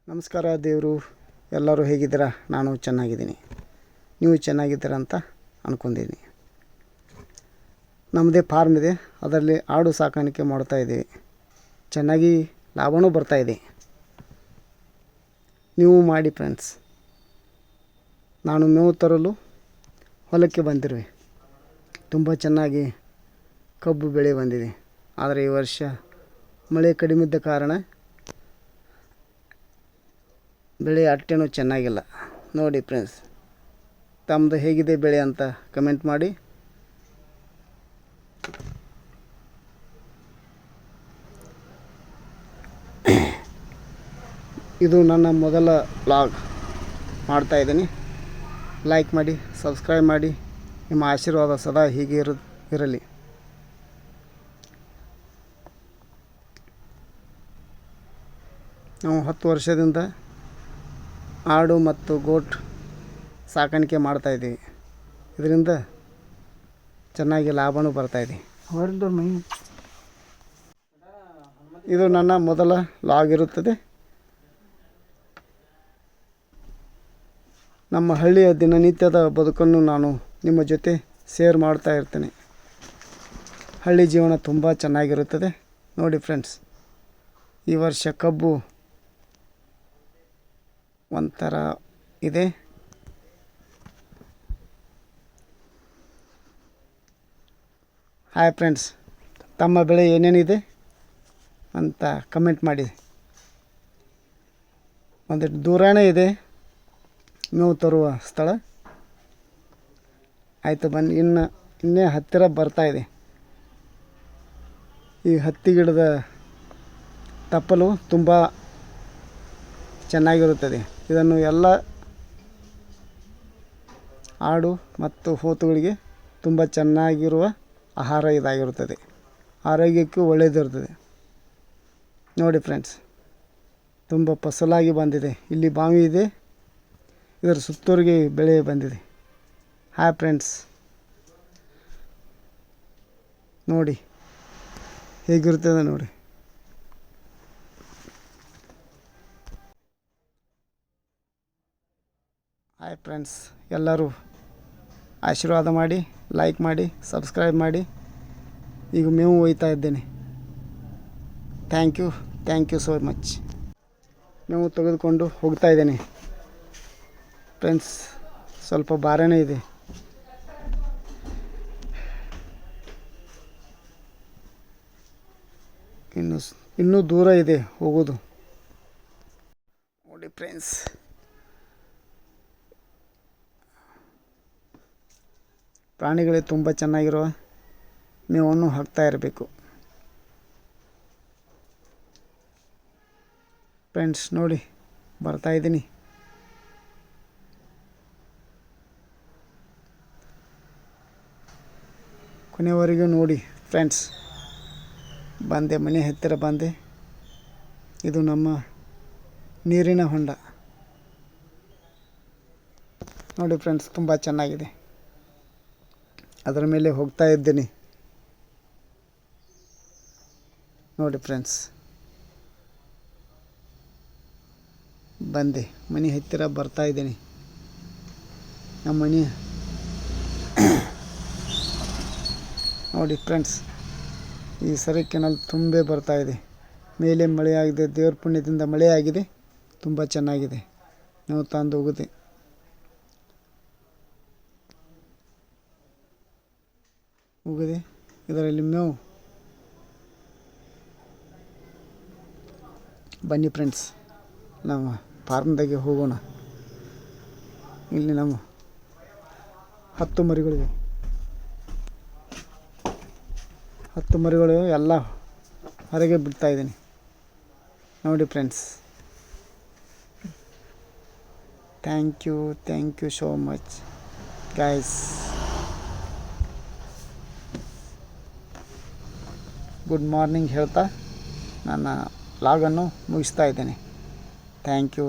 ನಮಸ್ಕಾರ ದೇವರು, ಎಲ್ಲರೂ ಹೇಗಿದ್ದೀರಾ? ನಾನು ಚೆನ್ನಾಗಿದ್ದೀನಿ, ನೀವು ಚೆನ್ನಾಗಿದ್ದೀರಾ ಅಂತ ಅಂದ್ಕೊಂಡಿದ್ದೀನಿ. ನಮ್ಮದೇ ಫಾರ್ಮ್ ಇದೆ, ಅದರಲ್ಲಿ ಆಡು ಸಾಕಾಣಿಕೆ ಮಾಡ್ತಾಯಿದ್ದೀವಿ. ಚೆನ್ನಾಗಿ ಲಾಭವೂ ಬರ್ತಾಯಿದೆ. ನೀವು ಮಾಡಿ ಫ್ರೆಂಡ್ಸ್. ನಾನು ಮೇವು ತರಲು ಹೊಲಕ್ಕೆ ಬಂದಿರುವೆ. ತುಂಬ ಚೆನ್ನಾಗಿ ಕಬ್ಬು ಬೆಳೆ ಬಂದಿದೆ. ಆದರೆ ಈ ವರ್ಷ ಮಳೆ ಕಡಿಮೆ ಇದ್ದ ಕಾರಣ ಬೆಳೆ ಅಷ್ಟೇನೂ ಚೆನ್ನಾಗಿಲ್ಲ. ನೋಡಿ ಫ್ರೆಂಡ್ಸ್, ತಮ್ಮದು ಹೇಗಿದೆ ಬೆಳೆ ಅಂತ ಕಮೆಂಟ್ ಮಾಡಿ. ಇದು ನನ್ನ ಮೊದಲ ವ್ಲಾಗ್ ಮಾಡ್ತಾಯಿದ್ದೀನಿ. ಲೈಕ್ ಮಾಡಿ, ಸಬ್ಸ್ಕ್ರೈಬ್ ಮಾಡಿ. ನಿಮ್ಮ ಆಶೀರ್ವಾದ ಸದಾ ಹೀಗೆ ಇರಲಿ. ನಾವು 10 ವರ್ಷದಿಂದ ಆಡು ಮತ್ತು ಗೋಟ್ ಸಾಕಾಣಿಕೆ ಮಾಡ್ತಾಯಿದ್ದೀವಿ. ಇದರಿಂದ ಚೆನ್ನಾಗಿ ಲಾಭವೂ ಬರ್ತಾಯಿದೆ. ಇದು ನನ್ನ ಮೊದಲ ವ್ಲಾಗ್ ಇರುತ್ತದೆ. ನಮ್ಮ ಹಳ್ಳಿಯ ದಿನನಿತ್ಯದ ಬದುಕನ್ನು ನಾನು ನಿಮ್ಮ ಜೊತೆ ಶೇರ್ ಮಾಡ್ತಾ ಇರ್ತೇನೆ. ಹಳ್ಳಿ ಜೀವನ ತುಂಬ ಚೆನ್ನಾಗಿರುತ್ತದೆ. ನೋಡಿ ಫ್ರೆಂಡ್ಸ್, ಈ ವರ್ಷ ಕಬ್ಬು ಒಂಥರ ಇದೆ. ಹಾಯ್ ಫ್ರೆಂಡ್ಸ್, ತಮ್ಮ ಬೆಳೆ ಏನೇನಿದೆ ಅಂತ ಕಮೆಂಟ್ ಮಾಡಿ. ಒಂದಿಟ್ಟು ದೂರನೇ ಇದೆ ಮೇವು ತರುವ ಸ್ಥಳ. ಆಯಿತು ಬನ್ನಿ, ಇನ್ನೇ ಹತ್ತಿರ ಬರ್ತಾಯಿದೆ. ಈ ಹತ್ತಿ ಗಿಡದ ತಪ್ಪಲು ತುಂಬ ಚೆನ್ನಾಗಿರುತ್ತದೆ. ಇದನ್ನು ಎಲ್ಲ ಆಡು ಮತ್ತು ಹೋತುಗಳಿಗೆ ತುಂಬ ಚೆನ್ನಾಗಿರುವ ಆಹಾರ ಇದಾಗಿರುತ್ತದೆ. ಆರೋಗ್ಯಕ್ಕೂ ಒಳ್ಳೆಯದಿರುತ್ತದೆ. ನೋಡಿ ಫ್ರೆಂಡ್ಸ್, ತುಂಬ ಫಸಲಾಗಿ ಬಂದಿದೆ. ಇಲ್ಲಿ ಬಾವಿ ಇದೆ, ಇದರ ಸುತ್ತೂರಿಗೆ ಬೆಳೆ ಬಂದಿದೆ. ಹಾಯ್ ಫ್ರೆಂಡ್ಸ್, ನೋಡಿ ಹೇಗಿರ್ತದೆ ನೋಡಿ. ಹಾಯ್ ಫ್ರೆಂಡ್ಸ್, ಎಲ್ಲರೂ ಆಶೀರ್ವಾದ ಮಾಡಿ, ಲೈಕ್ ಮಾಡಿ, ಸಬ್ಸ್ಕ್ರೈಬ್ ಮಾಡಿ. ಈಗ ಮೇವು ಒಯ್ತಾ ಇದ್ದೇನೆ. Thank you so much. ಮೇವು ತೆಗೆದುಕೊಂಡು ಹೋಗ್ತಾ ಇದ್ದೇನೆ ಫ್ರೆಂಡ್ಸ್. ಸ್ವಲ್ಪ ಭಾರನೇ ಇದೆ. ಇನ್ನೂ ದೂರ ಇದೆ ಹೋಗೋದು. ನೋಡಿ ಫ್ರೆಂಡ್ಸ್, ಪ್ರಾಣಿಗಳಿಗೆ ತುಂಬ ಚೆನ್ನಾಗಿರುವ ಮೇವನ್ನು ಹಾಕ್ತಾ ಇರಬೇಕು ಫ್ರೆಂಡ್ಸ್. ನೋಡಿ ಬರ್ತಾಯಿದ್ದೀನಿ. ಕೊನೆಯವರೆಗೂ ನೋಡಿ ಫ್ರೆಂಡ್ಸ್. ಬಂದೆ, ಮನೆ ಹತ್ತಿರ ಬಂದೆ. ಇದು ನಮ್ಮ ನೀರಿನ ಹೊಂಡ. ನೋಡಿ ಫ್ರೆಂಡ್ಸ್, ತುಂಬ ಚೆನ್ನಾಗಿದೆ. ಅದರ ಮೇಲೆ ಹೋಗ್ತಾ ಇದ್ದೀನಿ. ನೋಡಿ ಫ್ರೆಂಡ್ಸ್, ಬಂದೆ, ಮನೆ ಹತ್ತಿರ ಬರ್ತಾ ಇದ್ದೀನಿ. ನಮ್ಮ ಮನೆ ನೋಡಿ ಫ್ರೆಂಡ್ಸ್, ಈ ಸರಿ ಕೆನಲ್ ತುಂಬೆ ಬರ್ತಾ ಇದೆ. ಮೇಲೆ ಮಳೆಯಾಗಿದೆ, ದೇವ್ರ ಪುಣ್ಯದಿಂದ ಮಳೆಯಾಗಿದೆ. ತುಂಬ ಚೆನ್ನಾಗಿದೆ. ನಾವು ತಂದು ಹೋಗುತ್ತೆ. ಹೋಗಿದೆ ಇದರಲ್ಲಿ ಮೇವು. ಬನ್ನಿ ಫ್ರೆಂಡ್ಸ್, ನಮ್ಮ ಫಾರ್ಮ್ದಾಗೆ ಹೋಗೋಣ. ಇಲ್ಲಿ ನಮ್ಮ 10 ಮರಿಗಳಿವೆ. 10 ಮರಿಗಳು ಎಲ್ಲ ಹೊರಗೆ ಬಿಡ್ತಾಯಿದ್ದೀನಿ. ನೋಡಿ friends, thank you so much guys. Good morning ಹೇಳ್ತಾ ನನ್ನ ವ್ಲಾಗನ್ನು ಮುಗಿಸ್ತಾ ಇದ್ದೇನೆ. Thank you.